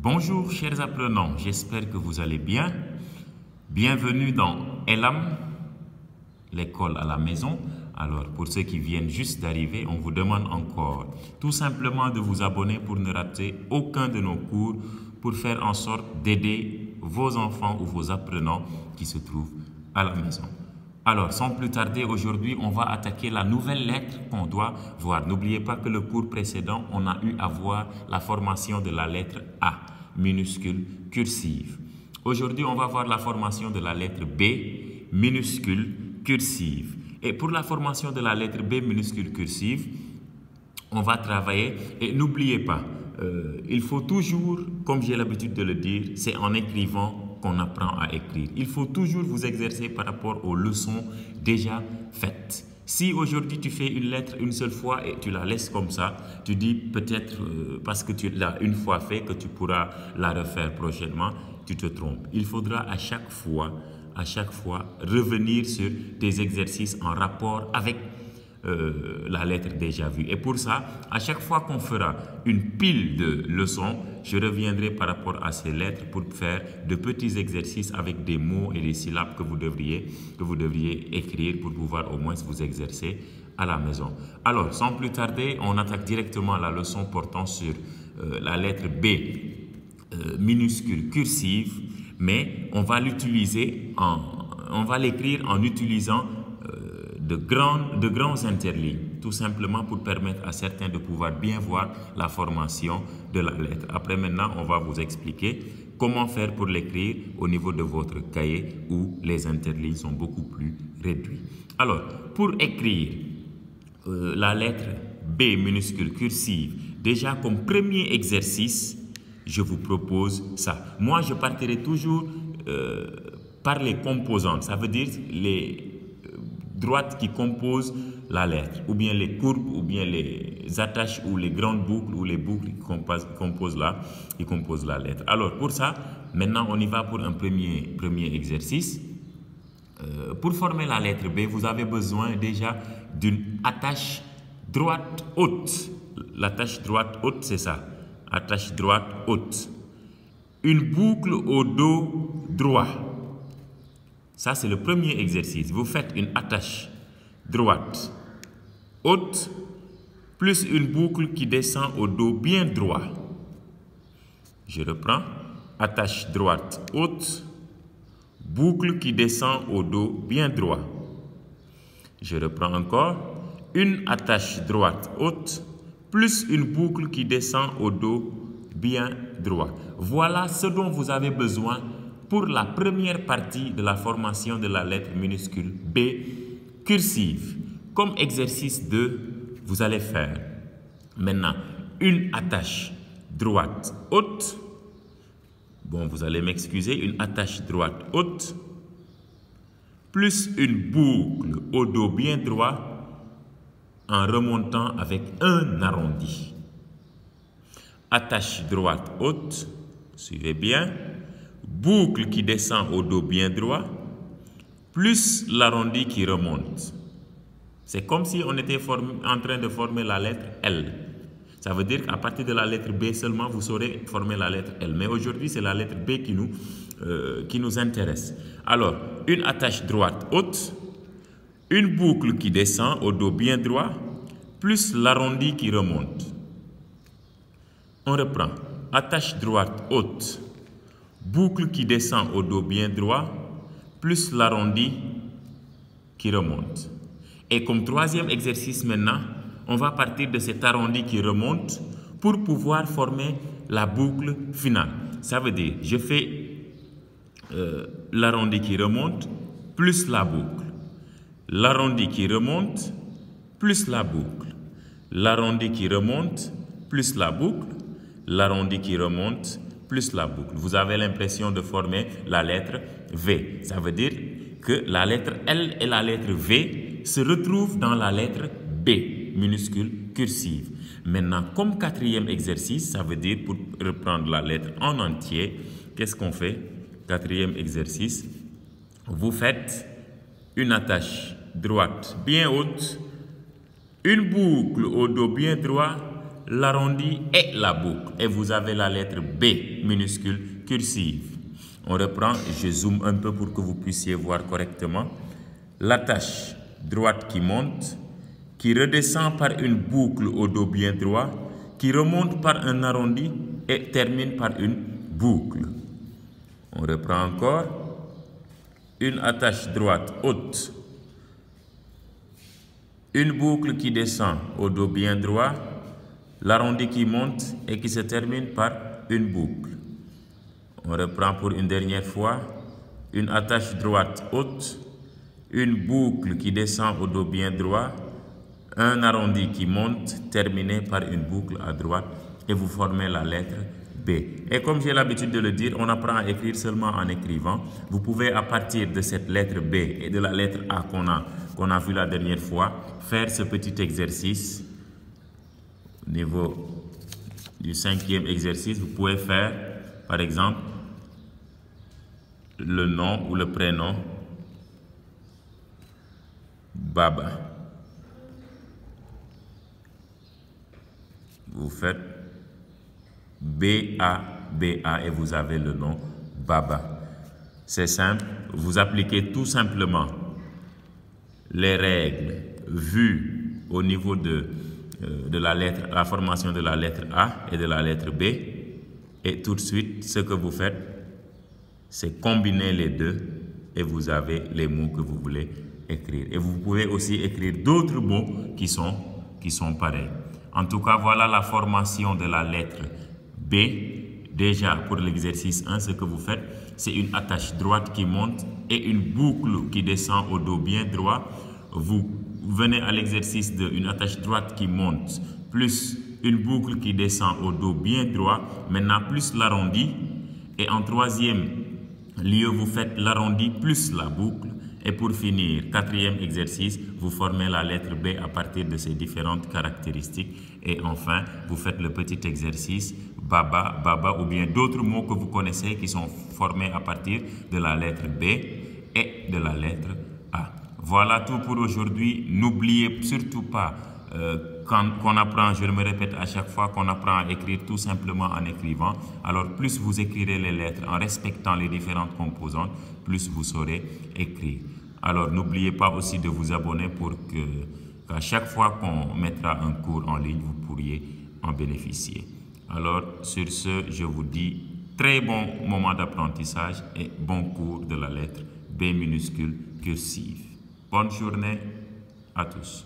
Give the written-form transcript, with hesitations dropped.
Bonjour chers apprenants, j'espère que vous allez bien. Bienvenue dans Elam, l'école à la maison. Alors pour ceux qui viennent juste d'arriver, on vous demande encore tout simplement de vous abonner pour ne rater aucun de nos cours, pour faire en sorte d'aider vos enfants ou vos apprenants qui se trouvent à la maison. Alors, sans plus tarder, aujourd'hui, on va attaquer la nouvelle lettre qu'on doit voir. N'oubliez pas que le cours précédent, on a eu à voir la formation de la lettre A, minuscule cursive. Aujourd'hui, on va voir la formation de la lettre B, minuscule cursive. Et pour la formation de la lettre B, minuscule cursive, on va travailler. Et n'oubliez pas, il faut toujours, comme j'ai l'habitude de le dire, c'est en écrivant qu'on apprend à écrire. Il faut toujours vous exercer par rapport aux leçons déjà faites. Si aujourd'hui tu fais une lettre une seule fois et tu la laisses comme ça, tu dis peut-être parce que tu l'as une fois fait que tu pourras la refaire prochainement, tu te trompes. Il faudra à chaque fois revenir sur tes exercices en rapport avec la lettre déjà vue. Et pour ça, à chaque fois qu'on fera une pile de leçons, je reviendrai par rapport à ces lettres pour faire de petits exercices avec des mots et des syllabes que vous devriez écrire pour pouvoir au moins vous exercer à la maison. Alors, sans plus tarder, on attaque directement la leçon portant sur la lettre B, minuscule cursive, mais on va l'écrire en utilisant de grands interlignes, tout simplement pour permettre à certains de pouvoir bien voir la formation de la lettre. Après maintenant, on va vous expliquer comment faire pour l'écrire au niveau de votre cahier où les interlignes sont beaucoup plus réduits. Alors, pour écrire la lettre B minuscule cursive, déjà comme premier exercice, je vous propose ça. Moi, je partirai toujours par les composantes, ça veut dire les droites qui composent la lettre, ou bien les courbes, ou bien les attaches, ou les grandes boucles, ou les boucles qui composent la lettre. Alors, pour ça, maintenant, on y va pour un premier exercice. Pour former la lettre B, vous avez besoin déjà d'une attache droite haute. L'attache droite haute, c'est ça. Attache droite haute. Une boucle au dos droit. Ça, c'est le premier exercice. Vous faites une attache droite haute plus une boucle qui descend au dos bien droit. Je reprends. Attache droite haute, boucle qui descend au dos bien droit. Je reprends encore. Une attache droite haute plus une boucle qui descend au dos bien droit. Voilà ce dont vous avez besoin pour la première partie de la formation de la lettre minuscule B cursive. Comme exercice 2, vous allez faire maintenant une attache droite haute. Bon, vous allez m'excuser, une attache droite haute plus une boucle au dos bien droit en remontant avec un arrondi. Attache droite haute, suivez bien. Boucle qui descend au dos bien droit, plus l'arrondi qui remonte. C'est comme si on était en train de former la lettre L. Ça veut dire qu'à partir de la lettre B seulement, vous saurez former la lettre L. Mais aujourd'hui, c'est la lettre B qui nous intéresse. Alors, une attache droite haute, une boucle qui descend au dos bien droit, plus l'arrondi qui remonte. On reprend. Attache droite haute, boucle qui descend au dos bien droit, plus l'arrondi qui remonte. Et comme troisième exercice maintenant, on va partir de cet arrondi qui remonte pour pouvoir former la boucle finale. Ça veut dire, je fais l'arrondi qui remonte, plus la boucle. L'arrondi qui remonte, plus la boucle. L'arrondi qui remonte, plus la boucle. L'arrondi qui remonte, plus la boucle. Vous avez l'impression de former la lettre V. Ça veut dire que la lettre L et la lettre V se retrouvent dans la lettre B, minuscule cursive. Maintenant, comme quatrième exercice, ça veut dire pour reprendre la lettre en entier, qu'est-ce qu'on fait? Quatrième exercice, vous faites une attache droite bien haute, une boucle au dos bien droit, l'arrondi et la boucle. Et vous avez la lettre B minuscule cursive. On reprend, je zoome un peu pour que vous puissiez voir correctement. L'attache droite qui monte, qui redescend par une boucle au dos bien droit, qui remonte par un arrondi et termine par une boucle. On reprend encore. Une attache droite haute, une boucle qui descend au dos bien droit, l'arrondi qui monte et qui se termine par une boucle. On reprend pour une dernière fois. Une attache droite haute, une boucle qui descend au dos bien droit, un arrondi qui monte terminé par une boucle à droite et vous formez la lettre B. Et comme j'ai l'habitude de le dire, on apprend à écrire seulement en écrivant. Vous pouvez à partir de cette lettre B et de la lettre A qu'on a vu la dernière fois, faire ce petit exercice. Au niveau du 5e exercice, vous pouvez faire par exemple le nom ou le prénom Baba. Vous faites B-A-B-A et vous avez le nom Baba. C'est simple, vous appliquez tout simplement les règles vues au niveau de la formation de la lettre A et de la lettre B. Et tout de suite, ce que vous faites, c'est combiner les deux et vous avez les mots que vous voulez écrire. Et vous pouvez aussi écrire d'autres mots qui sont pareils. En tout cas, voilà la formation de la lettre B. Déjà, pour l'exercice 1, ce que vous faites, c'est une attache droite qui monte et une boucle qui descend au dos bien droit. Vous venez à l'exercice de une attache droite qui monte, plus une boucle qui descend au dos bien droit, maintenant plus l'arrondi. Et en troisième lieu, vous faites l'arrondi plus la boucle. Et pour finir, 4e exercice, vous formez la lettre B à partir de ces différentes caractéristiques. Et enfin, vous faites le petit exercice Baba, Baba ou bien d'autres mots que vous connaissez qui sont formés à partir de la lettre B et de la lettre A. Voilà tout pour aujourd'hui. N'oubliez surtout pas qu'on apprend, je me répète à chaque fois, qu'on apprend à écrire tout simplement en écrivant. Alors plus vous écrirez les lettres en respectant les différentes composantes, plus vous saurez écrire. Alors n'oubliez pas aussi de vous abonner pour qu'à chaque fois qu'on mettra un cours en ligne, vous pourriez en bénéficier. Alors sur ce, je vous dis très bon moment d'apprentissage et bon cours de la lettre B minuscule cursive. Bonne journée à tous.